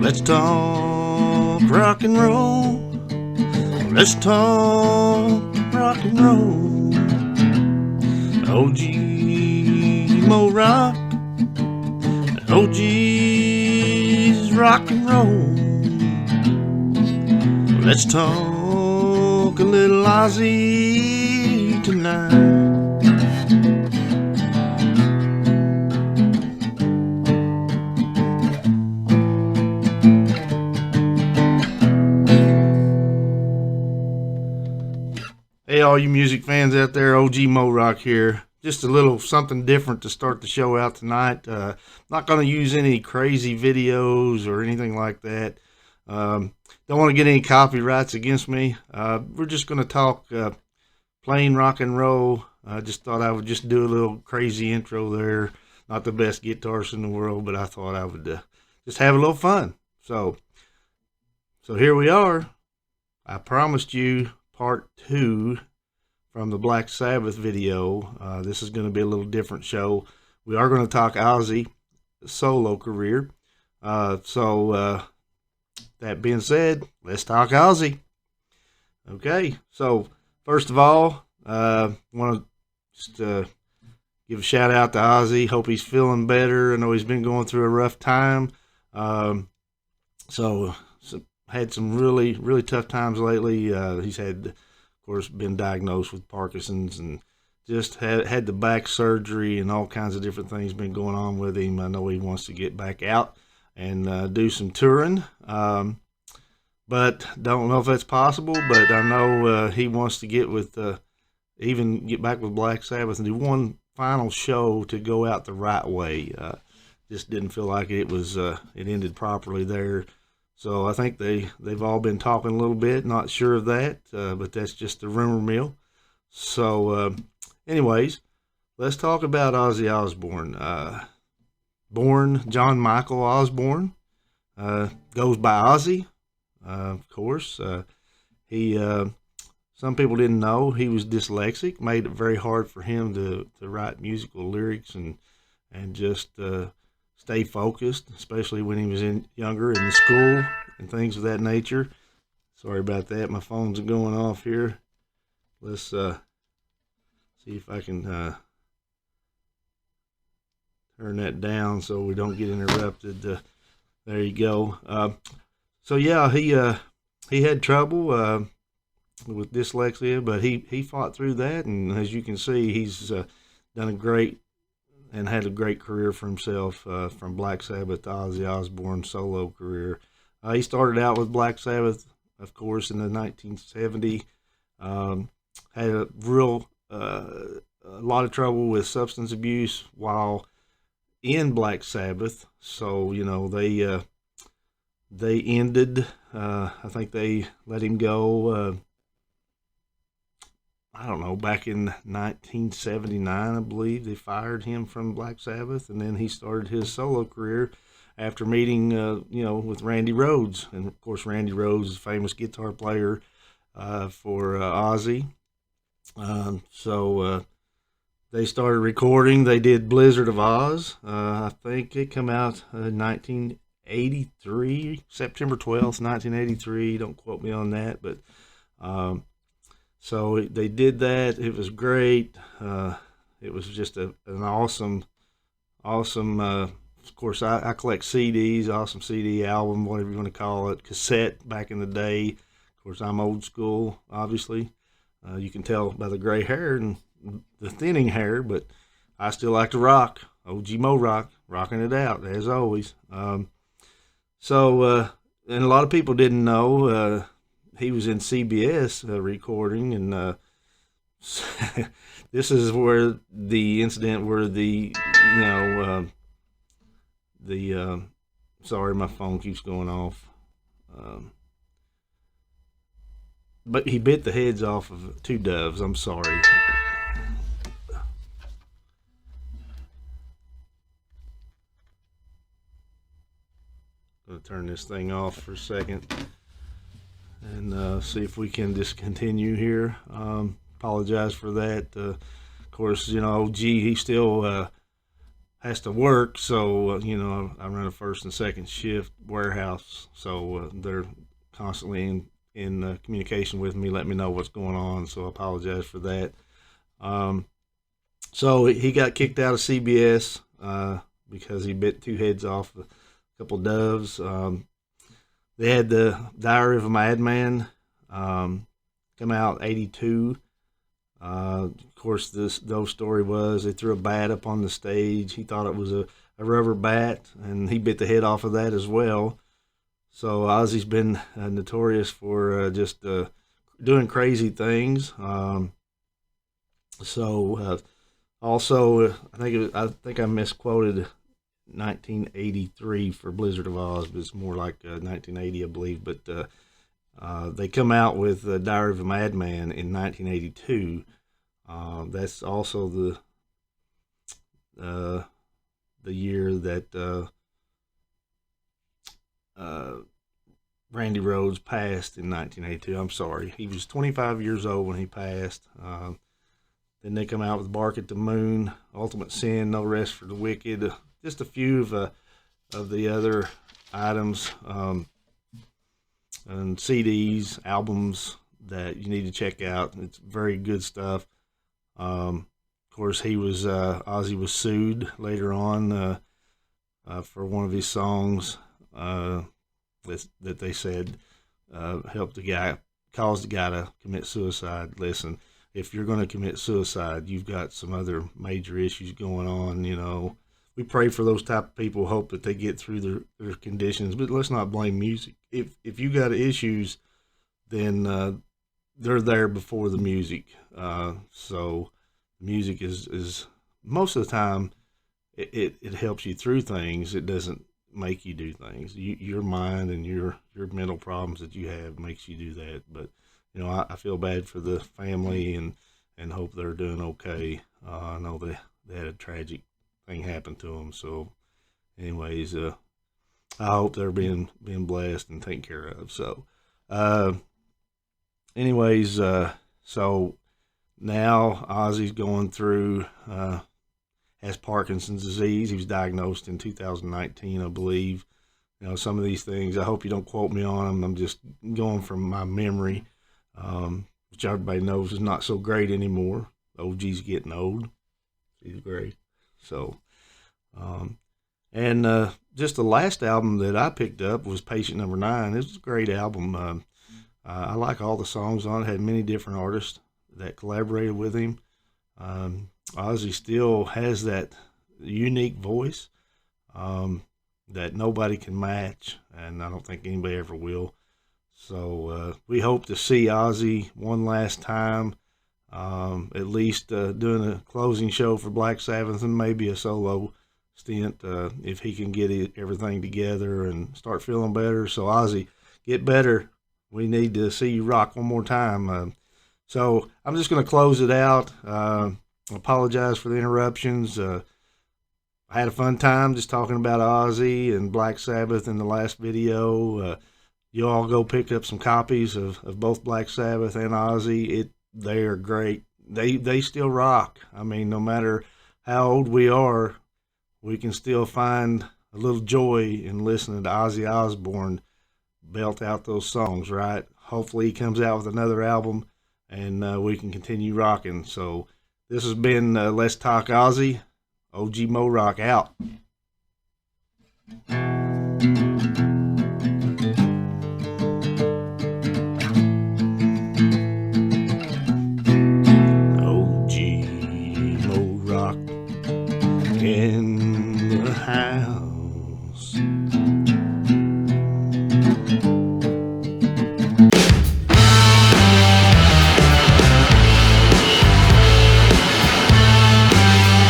Let's talk rock and roll. Let's talk rock and roll. OG Mo Rock. OG's rock and roll. Let's talk a little Ozzy tonight. Hey, all you music fans out there, OG Mo Rock here. Just a little something different to start the show out tonight. Not going to use any crazy videos or anything like that. Don't want to get any copyrights against me. We're just going to talk plain rock and roll. I just thought I would just do a little crazy intro there. Not the best guitarist in the world, but I thought I would just have a little fun. So here we are. I promised you part 2 from the Black Sabbath video. This is going to be a little different show. We are going to talk Ozzy solo career. That being said, let's talk Ozzy. Okay, so first of all, want to just give a shout out to Ozzy. Hope he's feeling better. I know he's been going through a rough time. Had some really tough times lately. He's had, of course, been diagnosed with Parkinson's and just had the back surgery and all kinds of different things been going on with him. I know he wants to get back out and do some touring, but don't know if that's possible. But I know he wants to get back with Black Sabbath and do one final show to go out the right way. Just didn't feel like it was it ended properly there. So I think they've all been talking a little bit, not sure of that, but that's just the rumor mill. So anyways, let's talk about Ozzy Osbourne. Born John Michael Osbourne, goes by Ozzy, of course. He some people didn't know he was dyslexic, made it very hard for him to write musical lyrics and just stay focused, especially when he was younger in the school and things of that nature. Sorry about that. My phone's going off here. Let's see if I can turn that down so we don't get interrupted. There you go. So yeah, he had trouble with dyslexia, but he fought through that, and as you can see, he's done a great and had a great career for himself, from Black Sabbath to Ozzy Osbourne's solo career. He started out with Black Sabbath, of course, in the 1970s. Had a lot of trouble with substance abuse while in Black Sabbath. So, they ended, I think they let him go, I don't know, back in 1979, I believe, they fired him from Black Sabbath, and then he started his solo career after meeting, with Randy Rhoads. And, of course, Randy Rhoads is a famous guitar player for Ozzy. They started recording. They did Blizzard of Oz. I think it came out in 1983, September 12th, 1983. Don't quote me on that, but so they did that. It was great. It was just an awesome. Of course, I collect CDs, awesome CD album, whatever you want to call it, cassette back in the day. Of course, I'm old school, obviously. You can tell by the gray hair and the thinning hair, but I still like to rock. OG Mo Rock, rocking it out, as always. And a lot of people didn't know he was in CBS recording, and this is where the incident where sorry, my phone keeps going off. But he bit the heads off of 2 doves. I'm sorry. Going to turn this thing off for a second and see if we can just continue here. Apologize for that. Of course, OG, he still has to work. So you know, I run a first and second shift warehouse, so they're constantly in communication with me, let me know what's going on. So I apologize for that. Um, so he got kicked out of CBS because he bit two heads off a couple doves. They had the Diary of a Madman come out '82. Of course, those story was they threw a bat up on the stage. He thought it was a rubber bat, and he bit the head off of that as well. So Ozzy's been notorious for just doing crazy things. Also, I think I misquoted 1983 for Blizzard of Oz, but it's more like 1980, I believe. But they come out with Diary of a Madman in 1982. That's also the year that Randy Rhoads passed in 1982. I'm sorry, he was 25 years old when he passed. Then they come out with Bark at the Moon, Ultimate Sin, No Rest for the Wicked, just a few of the other items and CDs, albums that you need to check out. It's very good stuff. Of course, Ozzy was sued later on for one of his songs that they said helped the guy, caused the guy to commit suicide. Listen, if you're going to commit suicide, you've got some other major issues going on. You know, we pray for those type of people, hope that they get through their conditions, but let's not blame music. If you got issues, then they're there before the music. So music is most of the time it helps you through things. It doesn't make you do things. Your mind and your mental problems that you have makes you do that. But you know, I feel bad for the family and hope they're doing okay. I know they had a tragic thing happen to them. So, anyways, I hope they're being blessed and taken care of. So, anyways, so now Ozzy's going through has Parkinson's disease. He was diagnosed in 2019, I believe. You know, some of these things, I hope you don't quote me on them. I'm just going from my memory, which everybody knows is not so great anymore. OG's getting old. He's great. So, and just the last album that I picked up was Patient Number 9. It was a great album. I like all the songs on it. Had many different artists that collaborated with him. Ozzy still has that unique voice that nobody can match, and I don't think anybody ever will. So we hope to see Ozzy one last time, at least doing a closing show for Black Sabbath and maybe a solo stint if he can get everything together and start feeling better. So Ozzy, get better. We need to see you rock one more time. So I'm just going to close it out. Apologize for the interruptions. I had a fun time just talking about Ozzy and Black Sabbath in the last video. You all go pick up some copies of both Black Sabbath and Ozzy. They are great. They still rock. I mean, no matter how old we are, we can still find a little joy in listening to Ozzy Osbourne belt out those songs, right? Hopefully he comes out with another album and we can continue rocking. So this has been Let's Talk Ozzy. OG Mo Rock out. OG Mo Rock in the house.